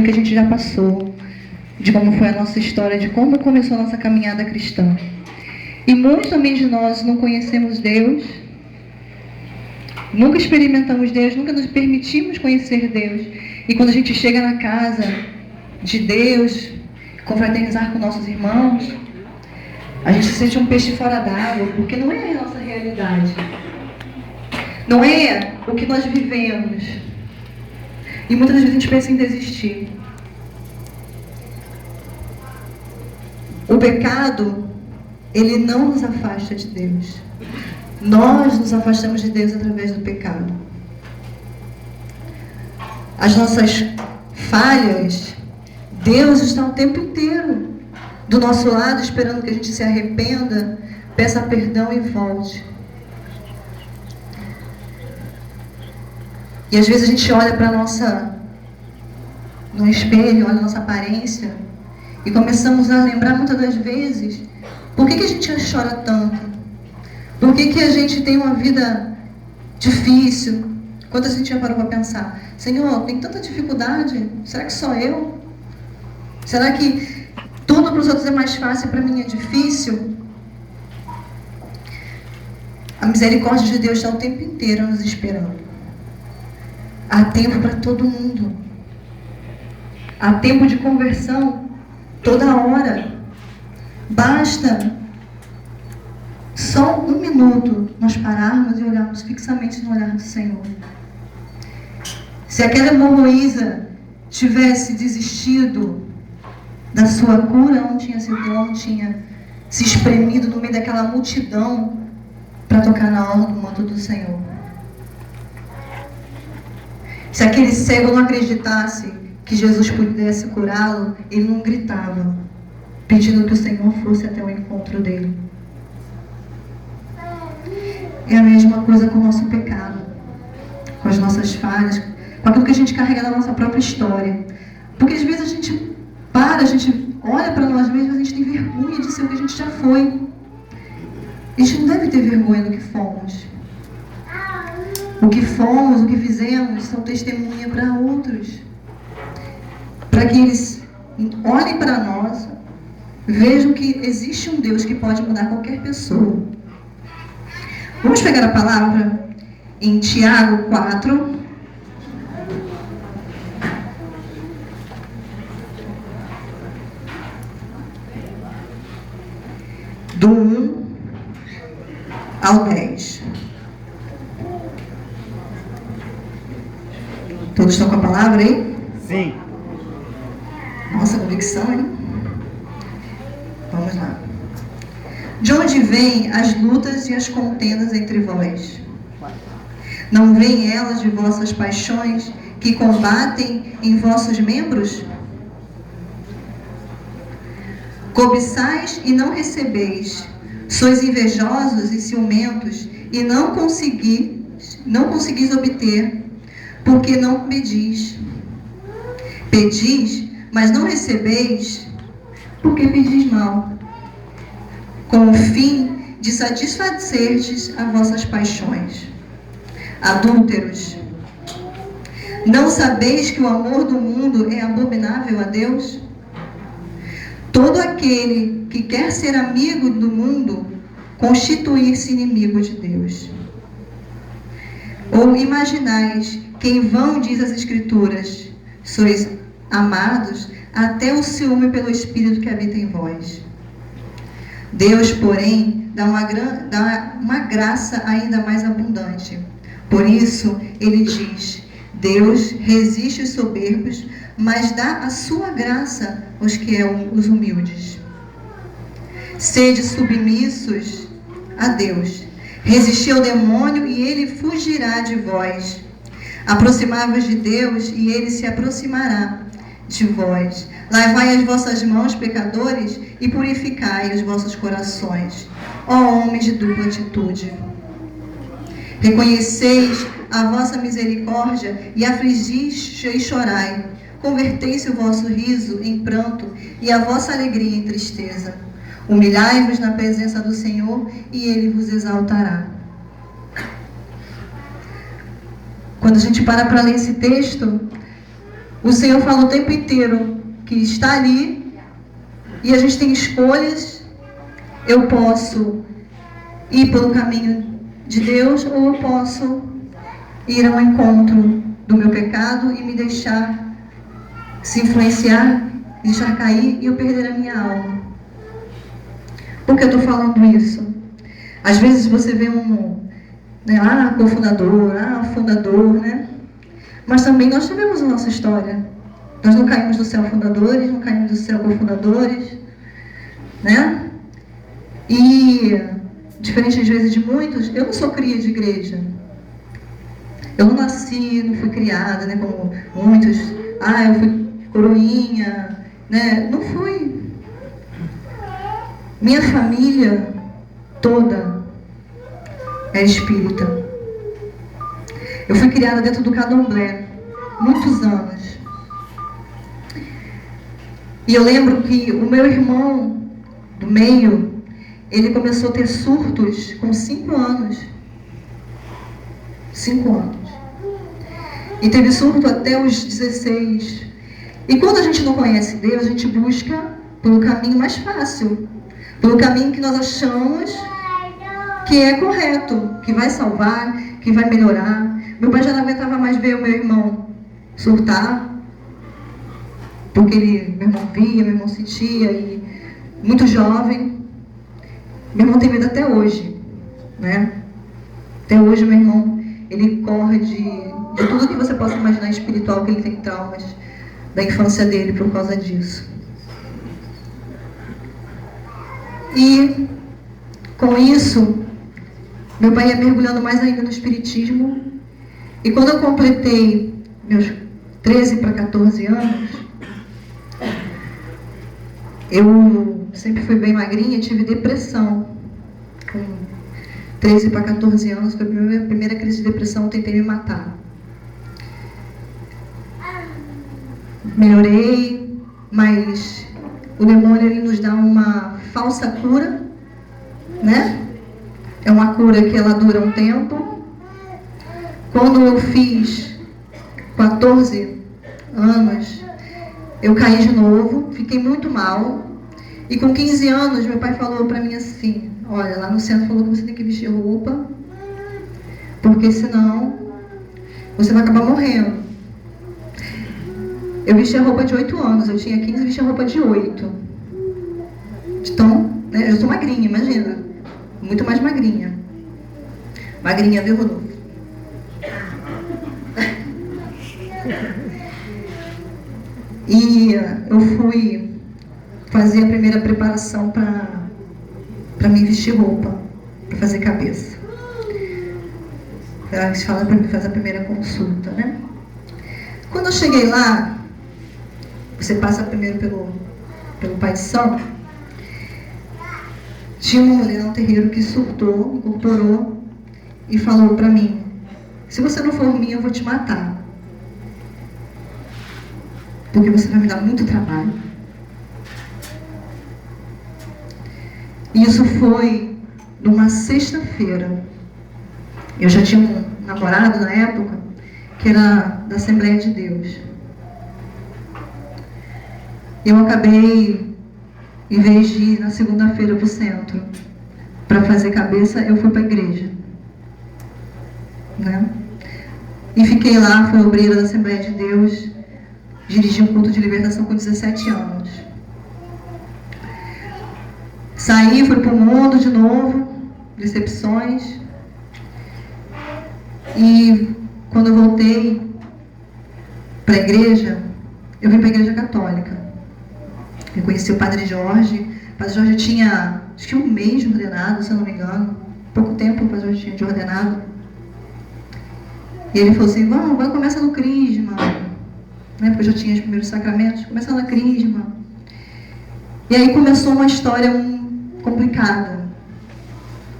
do que a gente já passou, de como foi a nossa história, de como começou a nossa caminhada cristã. E muitos também de nós não conhecemos Deus, nunca experimentamos Deus, nunca nos permitimos conhecer Deus. E quando a gente chega na casa de Deus, confraternizar com nossos irmãos, a gente se sente um peixe fora d'água, porque não é a nossa realidade. Não é o que nós vivemos. E muitas vezes a gente pensa em desistir. O pecado, ele não nos afasta de Deus. Nós nos afastamos de Deus através do pecado. As nossas falhas, Deus está o tempo inteiro do nosso lado, esperando que a gente se arrependa, peça perdão e volte. E às vezes a gente olha para no espelho, olha a nossa aparência, e começamos a lembrar muitas das vezes, por que a gente chora tanto? Por que a gente tem uma vida difícil? Quantas a gente já parou para pensar, Senhor, tem tanta dificuldade, será que só eu? Será que tudo para os outros é mais fácil e para mim é difícil? A misericórdia de Deus está o tempo inteiro nos esperando. Há tempo para todo mundo. Há tempo de conversão toda hora. Basta só um minuto nós pararmos e olharmos fixamente no olhar do Senhor. Se aquela irmã Luísa tivesse desistido da sua cura, não tinha se espremido no meio daquela multidão para tocar na orla do manto do Senhor. Se aquele cego não acreditasse que Jesus pudesse curá-lo, ele não gritava, pedindo que o Senhor fosse até o encontro dele. É a mesma coisa com o nosso pecado, com as nossas falhas, com aquilo que a gente carrega na nossa própria história. Porque às vezes a gente olha para nós mesmos, a gente tem vergonha de ser o que a gente já foi. A gente não deve ter vergonha do que fomos. O que fomos, o que fizemos, são testemunha para outros. Para que eles olhem para nós, vejam que existe um Deus que pode mudar qualquer pessoa. Vamos pegar a palavra em Tiago 4. Do 1 ao 10. Todos estão com a palavra aí? Sim. Nossa, convicção, hein? Vamos lá. De onde vêm as lutas e as contendas entre vós? Não vêm elas de vossas paixões que combatem em vossos membros? Cobiçais e não recebeis, sois invejosos e ciumentos, e não conseguis obter, porque não pedis. Pedis, mas não recebeis, porque pedis mal, com o fim de satisfacerdes as vossas paixões. Adúlteros, não sabeis que o amor do mundo é abominável a Deus? Todo aquele que quer ser amigo do mundo, constituir-se inimigo de Deus. Ou imaginais que em vão diz as Escrituras, sois amados até o ciúme pelo Espírito que habita em vós. Deus, porém, dá uma graça ainda mais abundante. Por isso, ele diz, Deus resiste os soberbos, mas dá a sua graça aos que são os humildes. Sede submissos a Deus. Resisti ao demônio e ele fugirá de vós. Aproximai-vos de Deus e ele se aproximará de vós. Lavai as vossas mãos, pecadores, e purificai os vossos corações, ó homens de dupla atitude. Reconheceis a vossa misericórdia e afligis e chorai. Convertei-se o vosso riso em pranto e a vossa alegria em tristeza. Humilhai-vos na presença do Senhor e ele vos exaltará. Quando a gente para ler esse texto, O Senhor fala o tempo inteiro que está ali e a gente tem escolhas. Eu posso ir pelo caminho de Deus ou eu posso ir ao encontro do meu pecado e me deixar se influenciar, me deixar cair e eu perder a minha alma. Por que eu estou falando isso? Às vezes você vê cofundador, fundador, né? Mas também nós tivemos a nossa história. Nós não caímos do céu fundadores, não caímos do céu cofundadores, né? E, diferente às vezes de muitos, eu não sou cria de igreja. Eu não nasci, não fui criada, né? Como muitos, eu fui coroinha, né? Não fui. Minha família toda é espírita. Eu fui criada dentro do candomblé, muitos anos. E eu lembro que o meu irmão do meio, ele começou a ter surtos com 5 anos. 5 anos. E teve surto até os 16. E quando a gente não conhece Deus, a gente busca pelo caminho mais fácil. Pelo caminho que nós achamos que é correto, que vai salvar, que vai melhorar. Meu pai já não aguentava mais ver o meu irmão surtar, porque meu irmão via, meu irmão sentia, e muito jovem. Meu irmão tem medo até hoje, né? Até hoje meu irmão, ele corre de tudo que você possa imaginar espiritual, que ele tem traumas da infância dele por causa disso. E com isso, meu pai ia mergulhando mais ainda no espiritismo. E quando eu completei meus 13 para 14 anos, eu sempre fui bem magrinha e tive depressão. Com 13 para 14 anos, foi a minha primeira crise de depressão, eu tentei me matar. Melhorei, mas o demônio, ele nos dá uma falsa cura, né? É uma cura que ela dura um tempo. Quando eu fiz 14 anos, eu caí de novo, fiquei muito mal. E com 15 anos, meu pai falou pra mim assim: olha, lá no centro falou que você tem que vestir roupa, porque senão você vai acabar morrendo. Eu vesti a roupa de 8 anos, eu tinha 15 e vesti a roupa de 8. Então, né, eu sou magrinha, imagina. Muito mais magrinha. Magrinha, viu, Rodolfo? E eu fui fazer a primeira preparação para me vestir roupa, para fazer cabeça. Eles falam para mim fazer a primeira consulta, né? Quando eu cheguei lá, você passa primeiro pelo Pai de Santo. Tinha uma mulher no terreiro que surtou, incorporou e falou para mim: se você não for minha, eu vou te matar, porque você vai me dar muito trabalho. Isso foi numa sexta-feira. Eu já tinha um namorado na época que era da Assembleia de Deus. Eu acabei, em vez de ir na segunda-feira para o centro para fazer cabeça, eu fui para a igreja, né? E fiquei lá, fui obreira da Assembleia de Deus, dirigi um culto de libertação com 17 anos. Saí, fui para o mundo de novo, decepções. E quando eu voltei para a igreja, eu vim para a igreja católica. Eu conheci o Padre Jorge. O Padre Jorge tinha, acho que um mês de ordenado, se eu não me engano. Pouco tempo o Padre Jorge tinha de ordenado. E ele falou assim: vamos, começa no crisma. Né? Porque eu já tinha os primeiros sacramentos. Começa na crisma. E aí começou uma história complicada.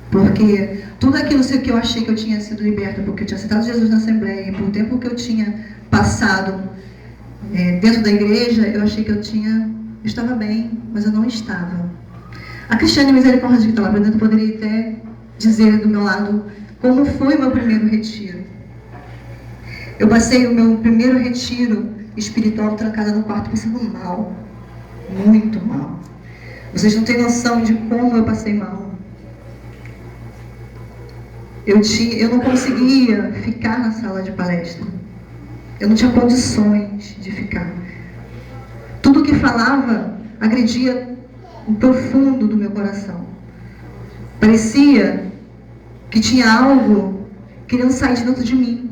Porque tudo aquilo que eu achei que eu tinha sido liberta, porque eu tinha aceitado Jesus na Assembleia, e por o tempo que eu tinha passado dentro da igreja, eu achei que eu estava bem, mas eu não estava. A Cristiane Misericórdia, que está lá para dentro, poderia até dizer do meu lado como foi o meu primeiro retiro. Eu passei o meu primeiro retiro espiritual, trancada no quarto, passando mal. Muito mal. Vocês não têm noção de como eu passei mal. Eu não conseguia ficar na sala de palestra. Eu não tinha condições de ficar. Tudo que falava agredia o profundo do meu coração. Parecia que tinha algo querendo sair de dentro de mim.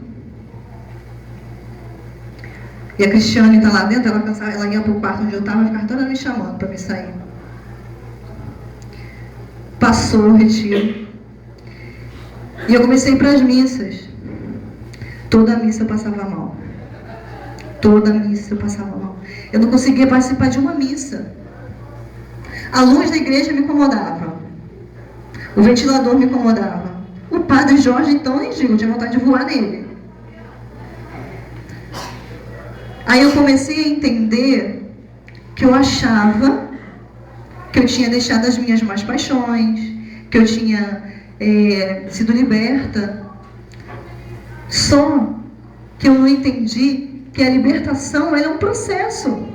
E a Cristiane está lá dentro, ela ia para o quarto onde eu estava e ficava toda me chamando para me sair. Passou o retiro. E eu comecei a ir para as missas. Toda missa eu passava mal. Toda missa eu passava mal. Eu não conseguia participar de uma missa. A luz da igreja me incomodava. O ventilador me incomodava. O padre Jorge, então, nem digo, eu tinha vontade de voar nele. Aí eu comecei a entender que eu achava que eu tinha deixado as minhas más paixões, que eu tinha sido liberta. Só que eu não entendi que a libertação é um processo.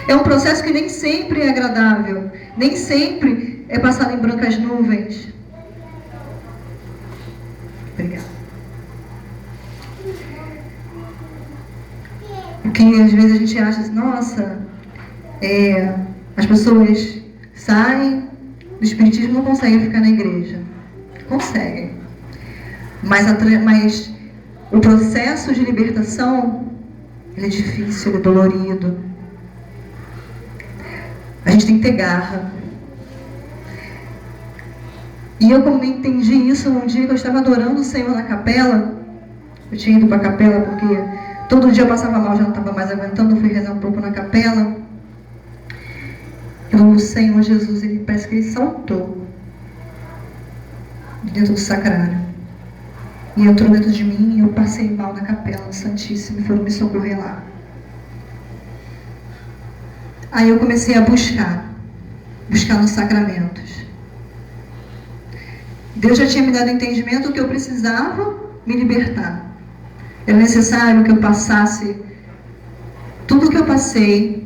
É um processo que nem sempre é agradável, nem sempre é passado em brancas nuvens. Obrigada. Porque às vezes a gente acha assim, nossa, as pessoas saem do espiritismo e não conseguem ficar na igreja. Conseguem. Mas o processo de libertação, ele é difícil, ele é dolorido. A gente tem que ter garra. E eu, como entendi isso, um dia que eu estava adorando o Senhor na capela, eu tinha ido para a capela porque todo dia eu passava mal, já não estava mais aguentando, eu fui rezar um pouco na capela. O Senhor Jesus, ele parece que ele saltou de dentro do sacrário. E entrou dentro de mim e eu passei mal na capela do Santíssimo e foram me socorrer lá. Aí eu comecei a buscar nos sacramentos. Deus já tinha me dado entendimento que eu precisava me libertar. Era necessário que eu passasse tudo que eu passei,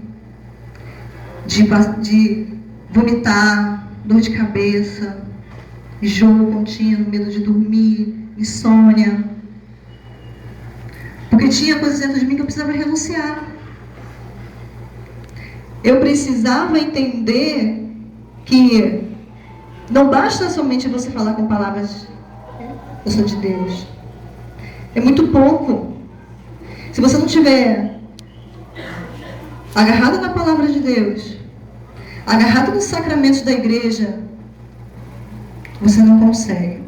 de vomitar, dor de cabeça, enjoo contínuo, medo de dormir, insônia. Porque tinha coisas dentro de mim que eu precisava renunciar. Eu precisava entender que não basta somente você falar com palavras, eu sou de Deus. É muito pouco. Se você não estiver agarrado na palavra de Deus, agarrado nos sacramentos da igreja, você não consegue.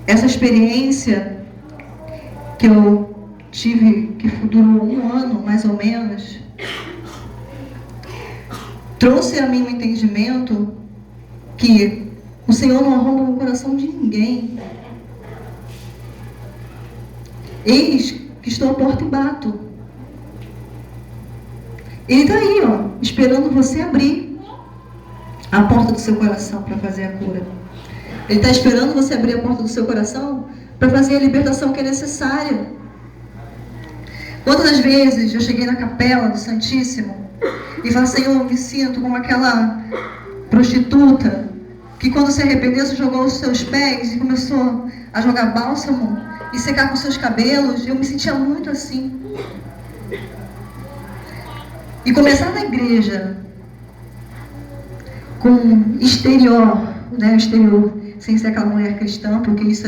Essa experiência que eu tive, que durou 1 ano, mais ou menos, trouxe a mim um entendimento que o Senhor não arromba o coração de ninguém. Eis que estou à porta e bato. Ele está aí, esperando você abrir a porta do seu coração para fazer a cura. Ele está esperando você abrir a porta do seu coração para fazer a libertação que é necessária. Quantas vezes eu cheguei na capela do Santíssimo e falei, Senhor, eu me sinto como aquela prostituta que quando se arrependeu, se jogou aos seus pés e começou a jogar bálsamo e secar com seus cabelos. Eu me sentia muito assim. E começar na igreja com exterior, exterior, sem ser aquela mulher cristã, porque isso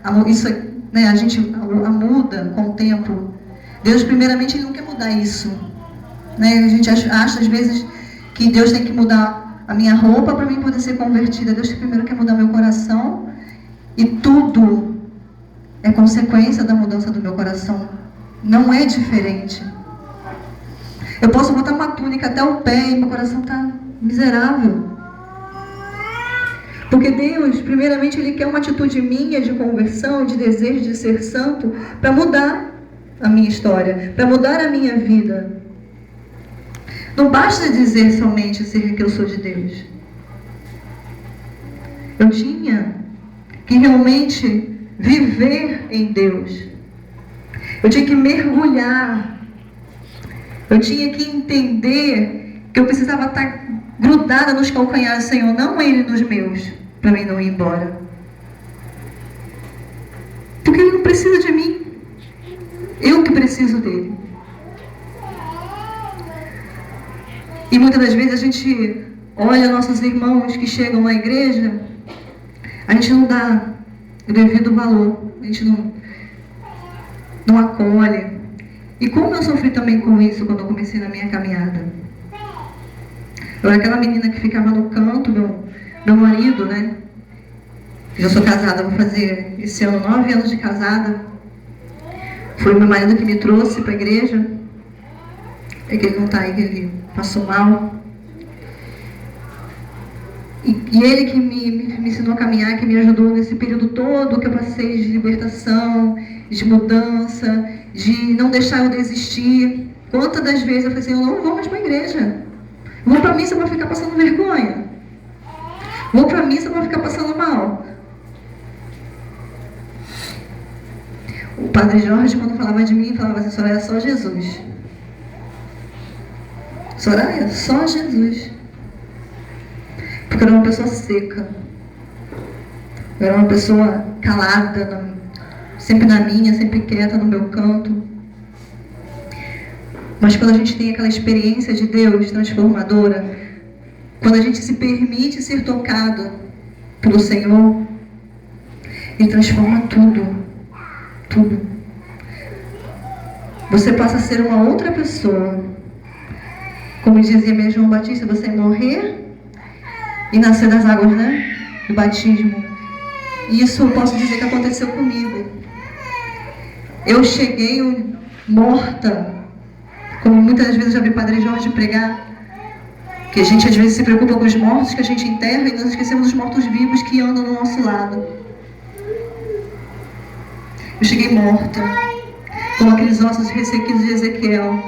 a gente muda com o tempo. Deus, primeiramente, Ele não quer mudar isso. A gente acha, às vezes, que Deus tem que mudar a minha roupa para mim poder ser convertida. Deus primeiro quer mudar meu coração. E tudo é consequência da mudança do meu coração. Não é diferente. Eu posso botar uma túnica até o pé e meu coração está miserável. Porque Deus, primeiramente, Ele quer uma atitude minha de conversão, de desejo de ser santo, para mudar a minha história, para mudar a minha vida. Não basta dizer somente que eu sou de Deus. Eu tinha que realmente viver em Deus. Eu tinha que mergulhar. Eu tinha que entender que eu precisava estar grudada nos calcanhares do Senhor, não Ele nos meus, para mim não ir embora. Porque Ele não precisa de mim. Eu que preciso dEle. E muitas das vezes a gente olha nossos irmãos que chegam na igreja, a gente não dá o devido valor, a gente não acolhe. E como eu sofri também com isso quando eu comecei na minha caminhada. Eu era aquela menina que ficava no canto, meu marido, né? Eu sou casada, vou fazer esse ano 9 anos de casada. Foi meu marido que me trouxe para a igreja. É que ele não está aí, que ele passou mal. E ele que me ensinou a caminhar, que me ajudou nesse período todo que eu passei de libertação, de mudança, de não deixar eu desistir. Quantas das vezes eu falei assim, eu não vou mais para a igreja. Vou para a missa para ficar passando vergonha. Vou para a missa para ficar passando mal. O Padre Jorge, quando falava de mim, falava assim, Soraya, só Jesus. Soraya, só Jesus. Porque eu era uma pessoa seca. Eu era uma pessoa calada, sempre na minha, sempre quieta no meu canto. Mas quando a gente tem aquela experiência de Deus transformadora, quando a gente se permite ser tocado pelo Senhor, Ele transforma tudo. Tudo. Você passa a ser uma outra pessoa. Como dizia mesmo João Batista, você morrer e nascer das águas, né? Do batismo. E isso eu posso dizer que aconteceu comigo. Eu cheguei morta, como muitas vezes já vi Padre Jorge pregar, que a gente às vezes se preocupa com os mortos que a gente enterra e nós esquecemos dos mortos-vivos que andam do nosso lado. Eu cheguei morta, como aqueles ossos ressequidos de Ezequiel,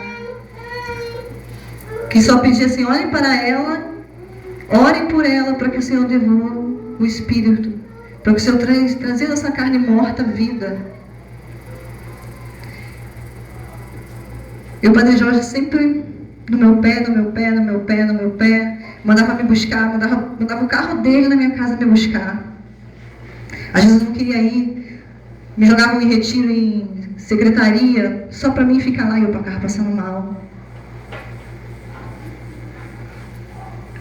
que só pedia assim, olhem para ela, orem por ela, para que o Senhor devolva o Espírito, para que o Senhor trazer essa carne morta vida. E o Padre Jorge sempre no meu pé, mandava me buscar, mandava o carro dele na minha casa me buscar. Às vezes eu não queria ir, me jogavam em retiro, em secretaria, só para mim ficar lá e eu para cá passando mal.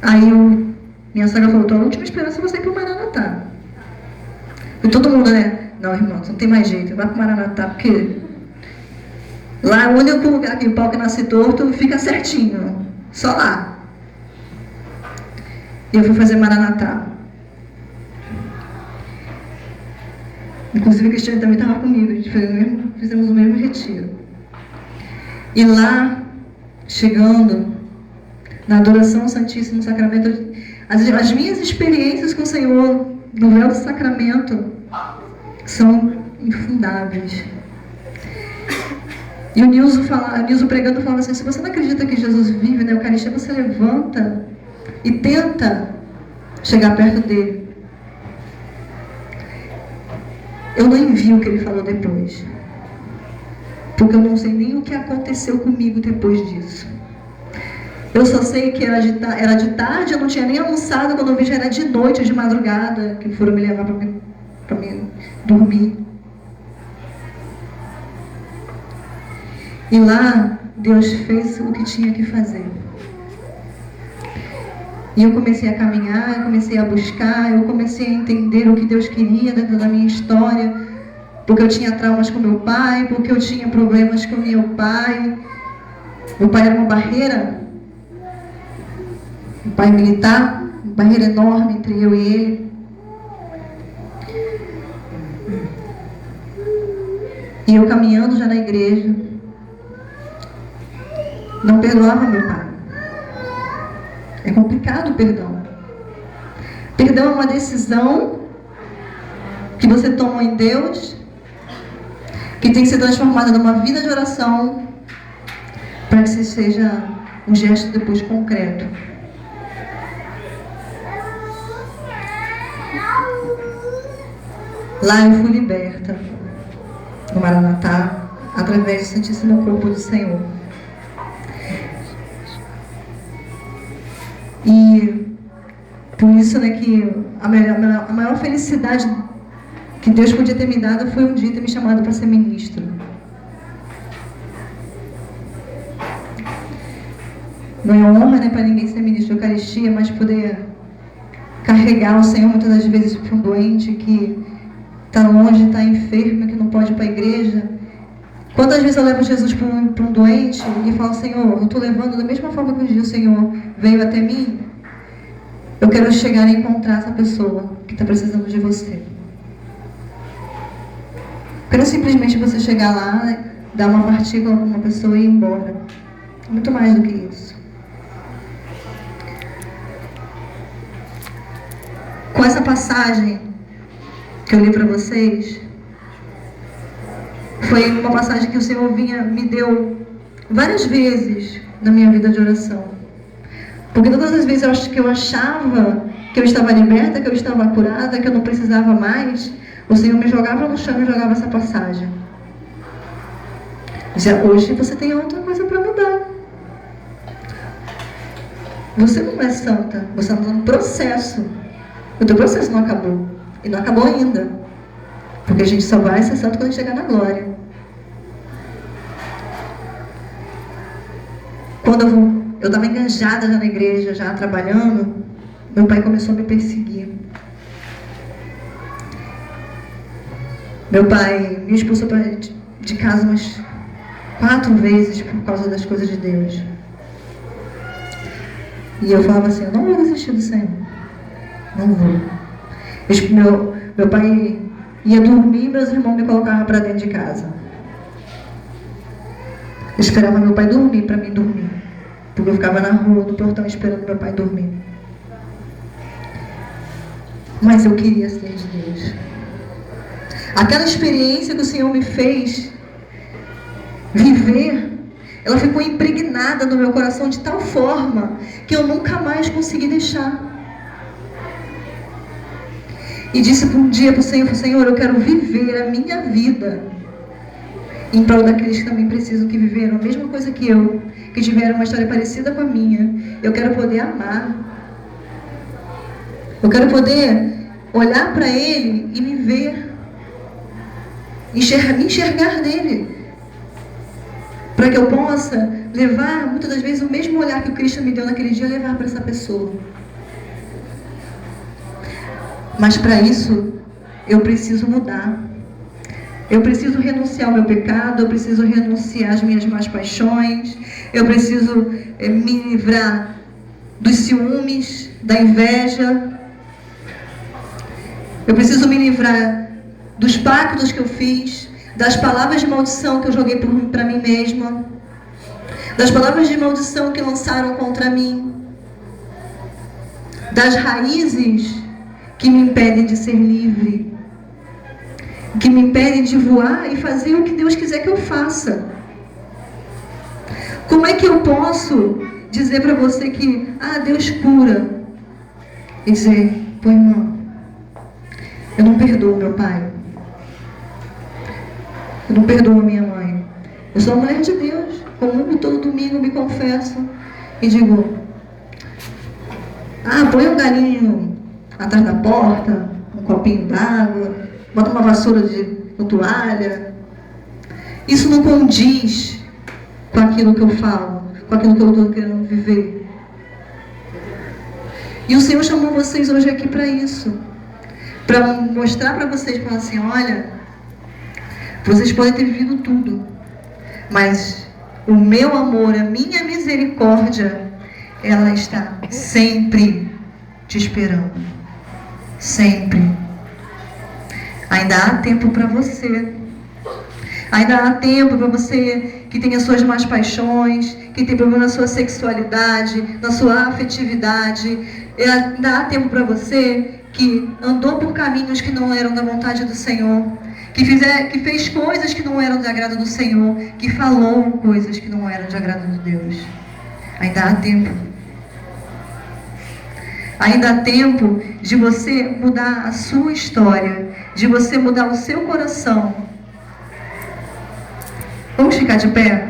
Aí minha sogra falou, tua última esperança é você ir para o Maranatá. E todo mundo, né? Não, irmão, não tem mais jeito, vai para o Maranatá, porque lá onde eu colocar aquele pau que nasce torto, fica certinho, só lá. E eu fui fazer Maranatá. Inclusive o Cristiano também estava comigo, a gente fizemos o mesmo retiro. E lá, chegando na adoração ao Santíssimo Sacramento, as minhas experiências com o Senhor no véu do sacramento são infundáveis. E o Nilson pregando falava assim, se você não acredita que Jesus vive na Eucaristia, você levanta e tenta chegar perto dele. Eu nem vi o que ele falou depois, porque eu não sei nem o que aconteceu comigo depois disso. Eu só sei que era de tarde, eu não tinha nem almoçado, quando eu vi já era de noite, de madrugada, que foram me levar para mim dormir. E lá, Deus fez o que tinha que fazer. E eu comecei a caminhar, eu comecei a buscar, eu comecei a entender o que Deus queria dentro da minha história, porque eu tinha traumas com meu pai, porque eu tinha problemas com meu pai. Meu pai era uma barreira, um pai militar, uma barreira enorme entre eu e ele. E eu caminhando já na igreja, não perdoava meu pai. É complicado o perdão. Perdão é uma decisão que você toma em Deus, que tem que ser transformada numa vida de oração, para que seja um gesto depois concreto. Lá eu fui liberta, no Maranatá, através do Santíssimo Corpo do Senhor. E por isso, né, que a maior felicidade que Deus podia ter me dado foi um dia ter me chamado para ser ministro. Não é honra, né, para ninguém ser ministro de Eucaristia, mas poder carregar o Senhor muitas das vezes para um doente que está longe, está enfermo, que não pode ir para a igreja. Quantas vezes eu levo Jesus para um doente e falo, Senhor, eu estou levando da mesma forma que um dia o Senhor veio até mim. Eu quero chegar e encontrar essa pessoa que está precisando de você. Eu quero simplesmente você chegar lá, né, dar uma partícula com uma pessoa e ir embora. Muito mais do que isso. Com essa passagem que eu li para vocês, foi uma passagem que o Senhor me deu várias vezes na minha vida de oração. Porque todas as vezes que eu achava que eu estava liberta, que eu estava curada, que eu não precisava mais, o Senhor me jogava no chão e jogava essa passagem. Dizia, hoje você tem outra coisa para mudar. Você não é santa, você está no processo. O teu processo não acabou. E não acabou ainda. Porque a gente só vai ser santo quando chegar na glória. Quando eu estava enganjada já na igreja, já trabalhando, meu pai começou a me perseguir. Meu pai me expulsou de casa umas 4 vezes por causa das coisas de Deus. E eu falava assim, eu não vou desistir do Senhor. Não vou. Meu pai ia dormir e meus irmãos me colocavam para dentro de casa. Eu esperava meu pai dormir para mim dormir. Porque eu ficava na rua, no portão, esperando meu pai dormir. Mas eu queria ser de Deus. Aquela experiência que o Senhor me fez viver, ela ficou impregnada no meu coração de tal forma que eu nunca mais consegui deixar. E disse um dia para o Senhor, Senhor, eu quero viver a minha vida em prol daqueles que também precisam, que viveram a mesma coisa que eu, que tiveram uma história parecida com a minha. Eu quero poder amar. Eu quero poder olhar para Ele e me ver, me enxergar nele, para que eu possa levar, muitas das vezes, o mesmo olhar que o Cristo me deu naquele dia, levar para essa pessoa. Mas para isso, eu preciso mudar. Eu preciso renunciar ao meu pecado, eu preciso renunciar às minhas más paixões, eu preciso me livrar dos ciúmes, da inveja. Eu preciso me livrar dos pactos que eu fiz, das palavras de maldição que eu joguei para mim mesma, das palavras de maldição que lançaram contra mim, das raízes que me impedem de ser livre, que me impedem de voar e fazer o que Deus quiser que eu faça. Como é que eu posso dizer para você que, Deus cura, e dizer, pô, irmão, eu não perdoo meu pai, eu não perdoo a minha mãe, eu sou uma mulher de Deus, comungo todo domingo, me confesso e digo, põe um galinho atrás da porta, um copinho d'água, bota uma vassoura de toalha. Isso não condiz com aquilo que eu falo, com aquilo que eu estou querendo viver. E o Senhor chamou vocês hoje aqui para isso, para mostrar para vocês, falar assim, olha, vocês podem ter vivido tudo, mas o meu amor, a minha misericórdia, ela está sempre te esperando. Sempre. Ainda há tempo para você. Ainda há tempo para você que tem as suas más paixões, que tem problema na sua sexualidade, na sua afetividade. Ainda há tempo para você que andou por caminhos que não eram da vontade do Senhor, que fez coisas que não eram de agrado do Senhor, que falou coisas que não eram de agrado de Deus. Ainda há tempo. Ainda há tempo de você mudar a sua história, de você mudar o seu coração. Vamos ficar de pé?